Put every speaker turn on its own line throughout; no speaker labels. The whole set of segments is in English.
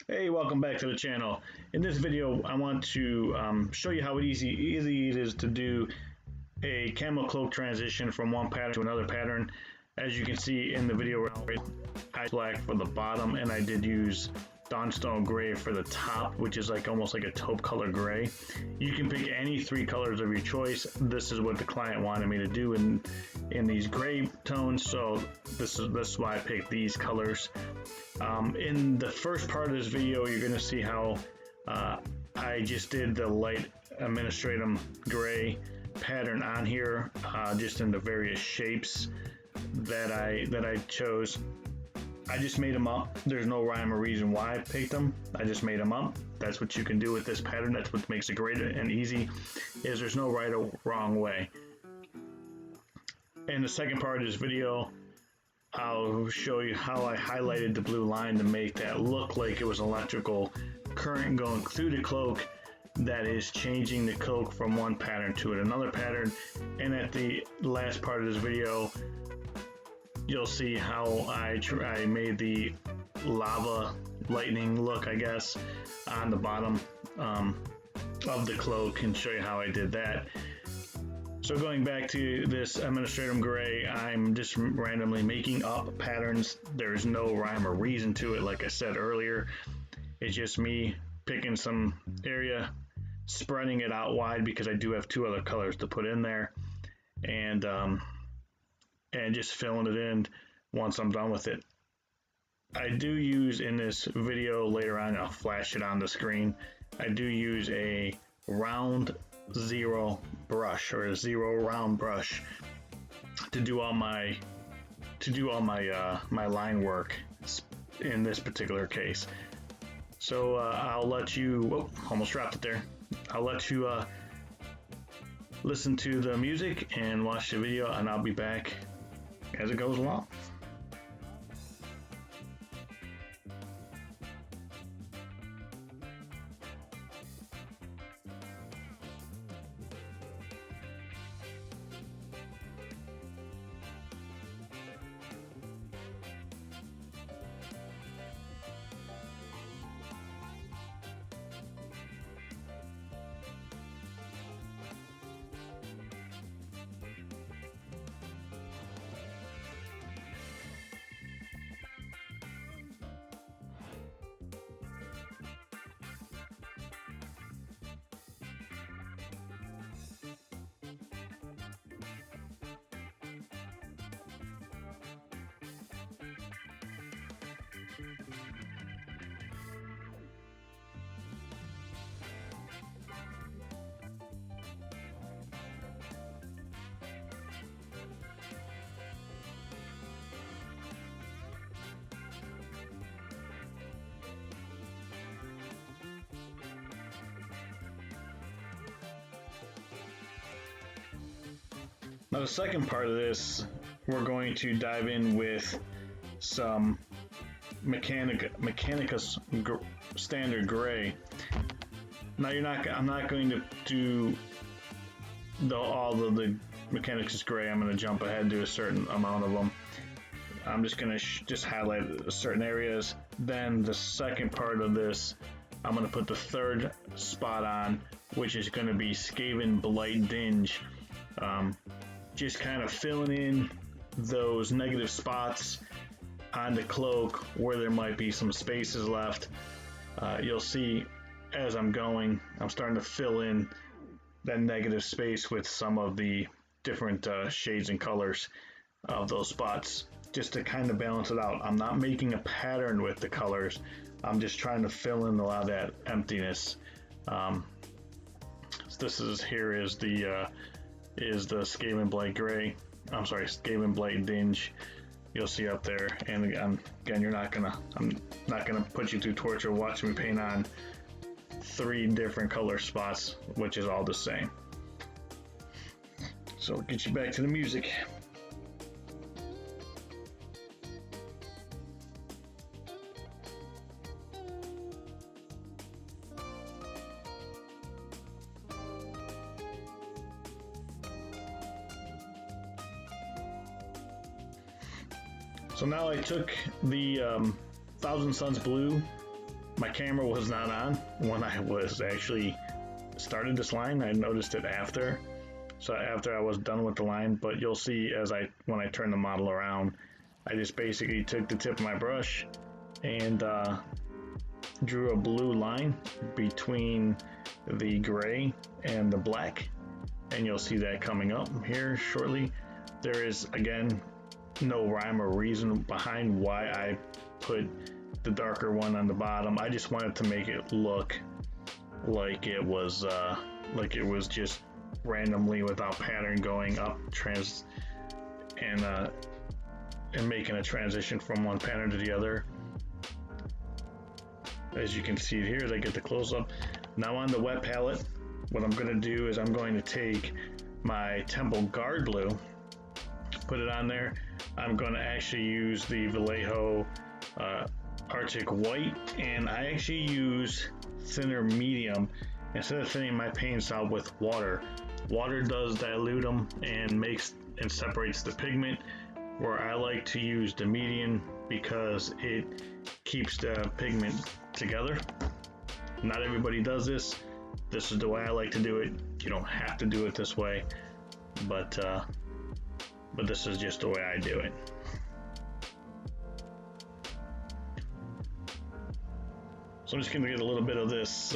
Hey, welcome back to the channel. In this video, I want to show you how easy it is to do a camo cloak transition from one pattern to another pattern. As you can see in the video, I black for the bottom, and I did use Dawnstone Gray for the top, which is like almost like a taupe color gray. You can pick any three colors of your choice. This is what the client wanted me to do in these gray tones, so this is why I picked these colors. In the first part of this video, you're going to see how I just did the light administratum gray pattern on here, just in the various shapes that I chose. I just made them up. There's no rhyme or reason why I picked them. I just made them up. That's what you can do with this pattern. That's what makes it great and easy, is there's no right or wrong way. In the second part of this video, I'll show you how I highlighted the blue line to make that look like it was electrical current going through the cloak that is changing the cloak from one pattern to another pattern. And at the last part of this video, you'll see how I made the lava lightning look, I guess, on the bottom of the cloak, and show you how I did that. So going back to this administratum gray, I'm just randomly making up patterns. There's no rhyme or reason to it, like I said earlier. It's just me picking some area, spreading it out wide because I do have two other colors to put in there, and just filling it in once I'm done with it. I do use in this video later on, I'll flash it on the screen, I do use a round zero brush, or a zero round brush, to do all my my line work in this particular case. So I'll let you, almost dropped it there. I'll let you listen to the music and watch the video, and I'll be back as it goes along. Now the second part of this, we're going to dive in with some Mechanicus standard gray. Now I'm not going to do all of the Mechanicus gray. I'm going to jump ahead and do a certain amount of them. I'm just going to just highlight certain areas. Then the second part of this, I'm going to put the third spot on, which is going to be Skaven Blight Dinge. Just kind of filling in those negative spots on the cloak where there might be some spaces left. You'll see as I'm going, I'm starting to fill in that negative space with some of the different shades and colors of those spots, just to kind of balance it out. I'm not making a pattern with the colors. I'm just trying to fill in a lot of that emptiness. This is the Skaven Blight Gray. I'm sorry, Skaven Blight Dinge. You'll see up there. And again, I'm not gonna put you through torture watching me paint on 3 different color spots, which is all the same. So I'll get you back to the music. So now I took the Thousand Suns blue My camera was not on when I was actually started this line. I noticed it after. So after I was done with the line, but you'll see when I turn the model around, I just basically took the tip of my brush and drew a blue line between the gray and the black, and you'll see that coming up here shortly. There is, again, no rhyme or reason behind why I put the darker one on the bottom. I just wanted to make it look like it was just randomly without pattern going up and making a transition from one pattern to the other. As you can see here, they get the close-up. Now on the wet palette, what I'm going to do is I'm going to take my Temple Guard blue, put it on there. I'm going to actually use the Vallejo Arctic White, and I actually use thinner medium instead of thinning my paints out with water. Water does dilute them and separates the pigment, where I like to use the medium because it keeps the pigment together. Not everybody does this. This is the way I like to do it. You don't have to do it this way, but this is just the way I do it. So I'm just going to get a little bit of this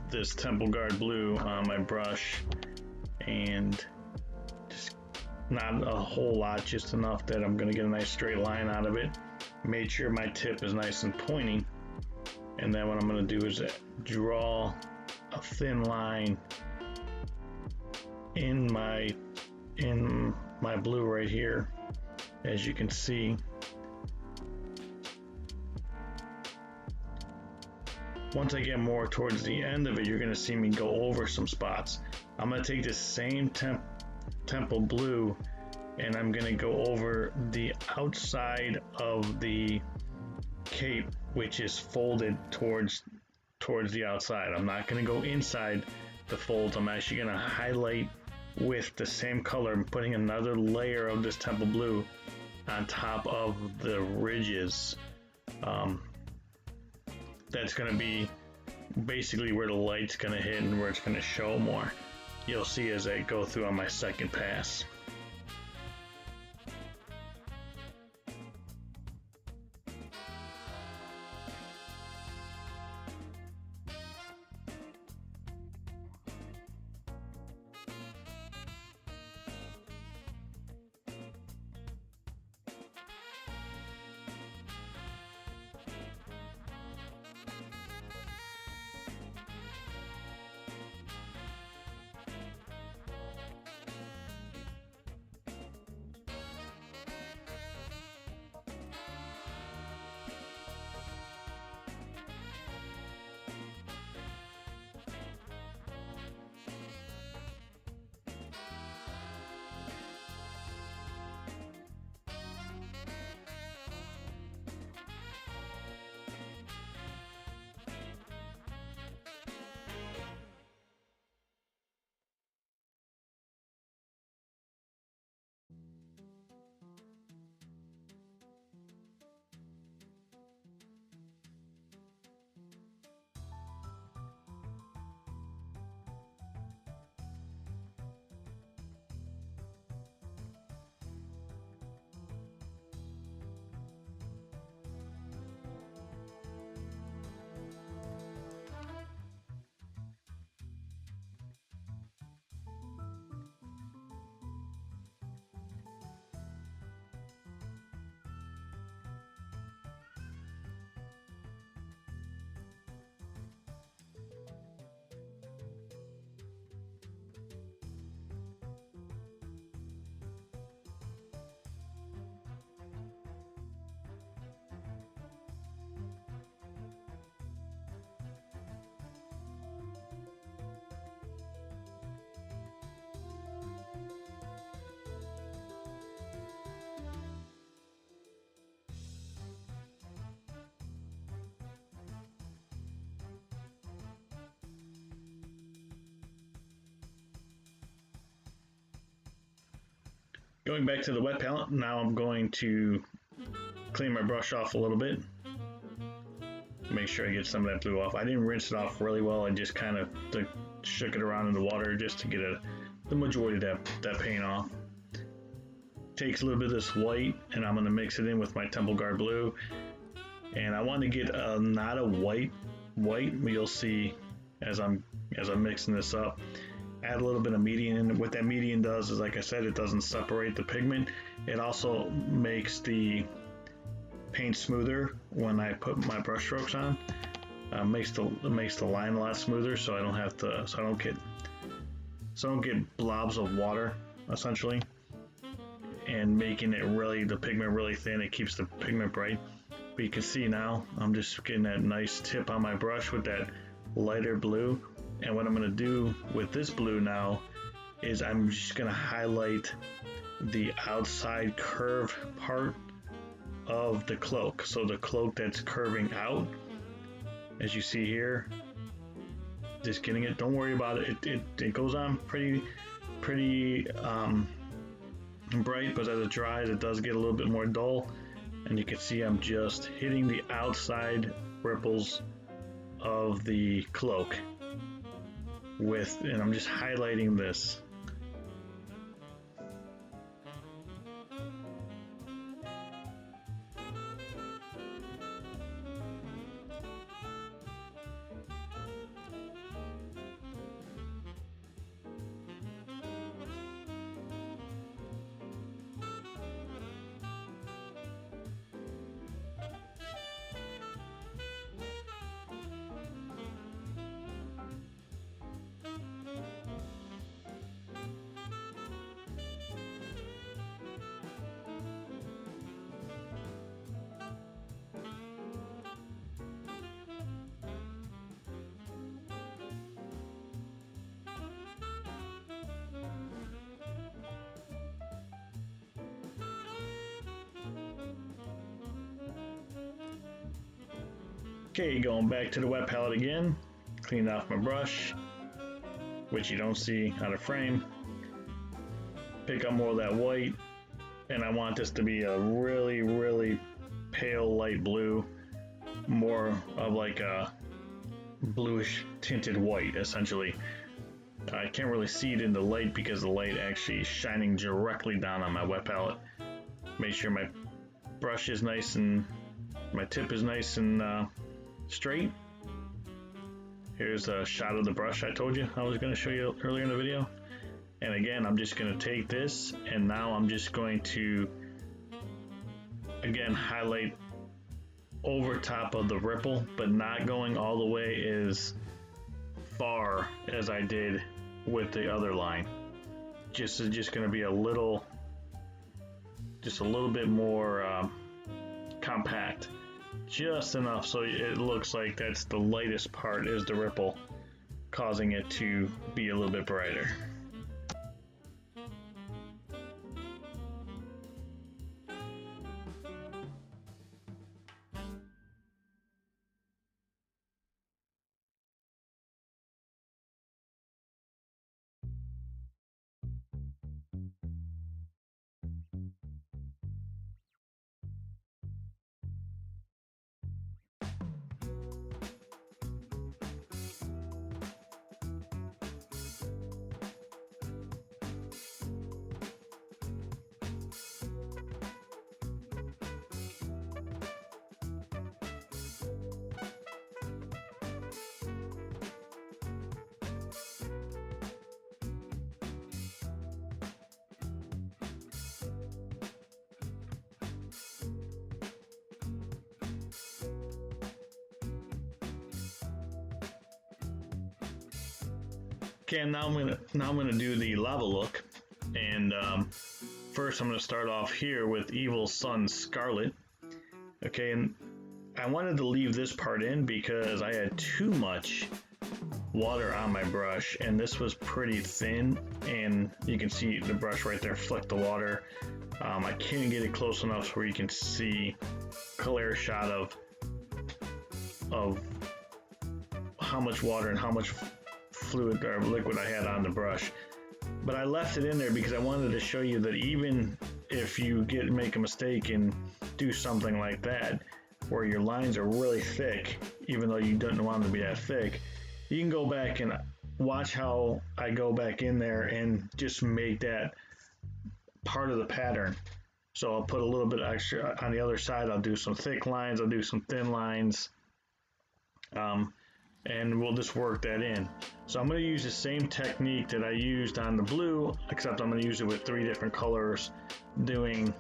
this Temple Guard blue on my brush, and just not a whole lot, just enough that I'm going to get a nice straight line out of it. Made sure my tip is nice and pointy, and then what I'm going to do is draw a thin line in my blue right here, as you can see. Once I get more towards the end of it, you're going to see me go over some spots. I'm going to take this same Temple blue and I'm going to go over the outside of the cape, which is folded towards the outside. I'm not going to go inside the folds. I'm actually going to highlight with the same color. I'm putting another layer of this Temple blue on top of the ridges. That's going to be basically where the light's going to hit and where it's going to show more. You'll see as I go through on my second pass. Going back to the wet palette, now I'm going to clean my brush off a little bit. Make sure I get some of that blue off. I didn't rinse it off really well. I just kind of shook it around in the water just to get the majority of that paint off. Takes a little bit of this white, and I'm going to mix it in with my Temple Guard blue. And I want to get not a white, but you'll see as I'm mixing this up. Add a little bit of median, and what that median does is, like I said, it doesn't separate the pigment. It also makes the paint smoother when I put my brush strokes on. Makes the line a lot smoother, so I don't have to, so I don't get blobs of water essentially, and making it really, the pigment really thin. It keeps the pigment bright. But you can see now I'm just getting that nice tip on my brush with that lighter blue. And what I'm going to do with this blue now is I'm just going to highlight the outside curve part of the cloak. So the cloak that's curving out, as you see here, just getting it. Don't worry about it. It goes on pretty bright, but as it dries, it does get a little bit more dull. And you can see I'm just hitting the outside ripples of the cloak and I'm just highlighting this. Okay, going back to the wet palette again, clean off my brush, which you don't see out of frame. Pick up more of that white, and I want this to be a really, really pale light blue, more of like a bluish tinted white, essentially. I can't really see it in the light because the light actually is shining directly down on my wet palette. Make sure my brush is nice and my tip is nice and straight. Here's a shot of the brush I told you I was going to show you earlier in the video. And again, I'm just going to take this, and now I'm just going to again highlight over top of the ripple, but not going all the way as far as I did with the other line. Just going to be a little bit more compact. Just enough so it looks like that's the lightest part is the ripple, causing it to be a little bit brighter. Okay, now I'm gonna do the lava look, and first I'm gonna start off here with Evil Sun Scarlet. Okay, and I wanted to leave this part in because I had too much water on my brush, and this was pretty thin, and you can see the brush right there flick the water. I can't get it close enough where you can see clear shot of how much water and how much fluid or liquid I had on the brush. But I left it in there because I wanted to show you that even if you make a mistake and do something like that, where your lines are really thick, even though you don't want them to be that thick, you can go back and watch how I go back in there and just make that part of the pattern. So I'll put a little bit extra on the other side. I'll do some thick lines, I'll do some thin lines, and we'll just work that in. So I'm going to use the same technique that I used on the blue, except I'm going to use it with 3 different colors, doing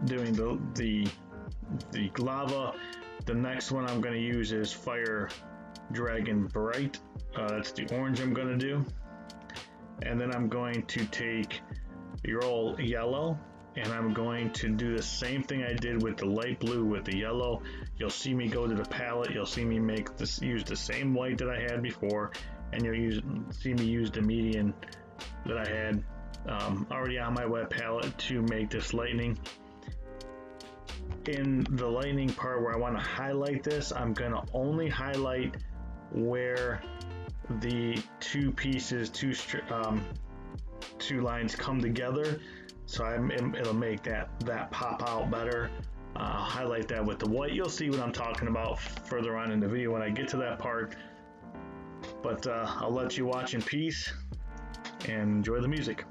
the lava. The next one I'm going to use is Fire Dragon Bright. That's the orange I'm going to do. And then I'm going to take your old yellow, and I'm going to do the same thing I did with the light blue with the yellow. You'll see me go to the palette. You'll see me use the same white that I had before, and you'll see me use the median that I had already on my web palette to make this lightning. In the lightning part where I want to highlight this, I'm going to only highlight where the two pieces, two lines come together. So it'll make that pop out better. Highlight that with the white. You'll see what I'm talking about further on in the video when I get to that part. But I'll let you watch in peace and enjoy the music.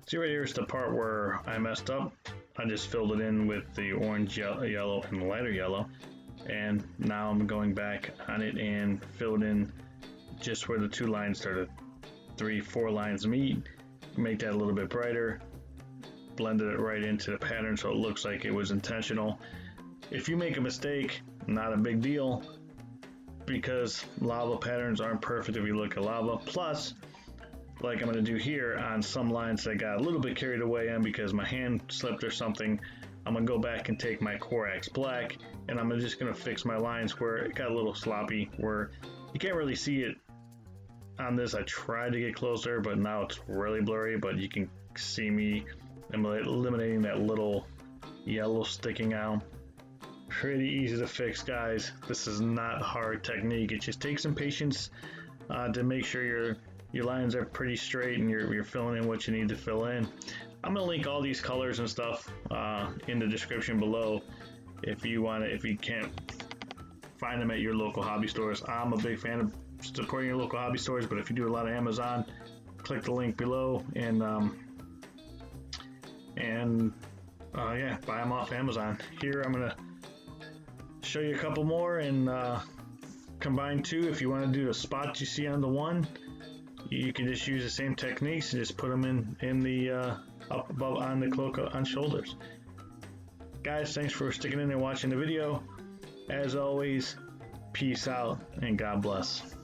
See right here is the part where I messed up. I just filled it in with the orange, yellow, and the lighter yellow. And now I'm going back on it and filled in just where the two lines started. 3-4 lines meet. Make that a little bit brighter. Blended it right into the pattern so it looks like it was intentional. If you make a mistake, not a big deal, because lava patterns aren't perfect if you look at lava. Plus, like I'm going to do here on some lines that got a little bit carried away on because my hand slipped or something, I'm going to go back and take my Corax black and I'm just going to fix my lines where it got a little sloppy, where you can't really see it on this. I tried to get closer, but now it's really blurry, but you can see me eliminating that little yellow sticking out. Pretty easy to fix, guys. This is not hard technique. It just takes some patience to make sure your lines are pretty straight and you're filling in what you need to fill in. I'm gonna link all these colors and stuff in the description below if you can't find them at your local hobby stores. I'm a big fan of supporting your local hobby stores, but if you do a lot of Amazon, click the link below and yeah, buy them off Amazon. Here I'm gonna show you a couple more and combine two. If you want to do the spots you see on the one, you can just use the same techniques and just put them in the up above on the cloak on shoulders. Guys, thanks for sticking in and watching the video. As always, peace out and God bless.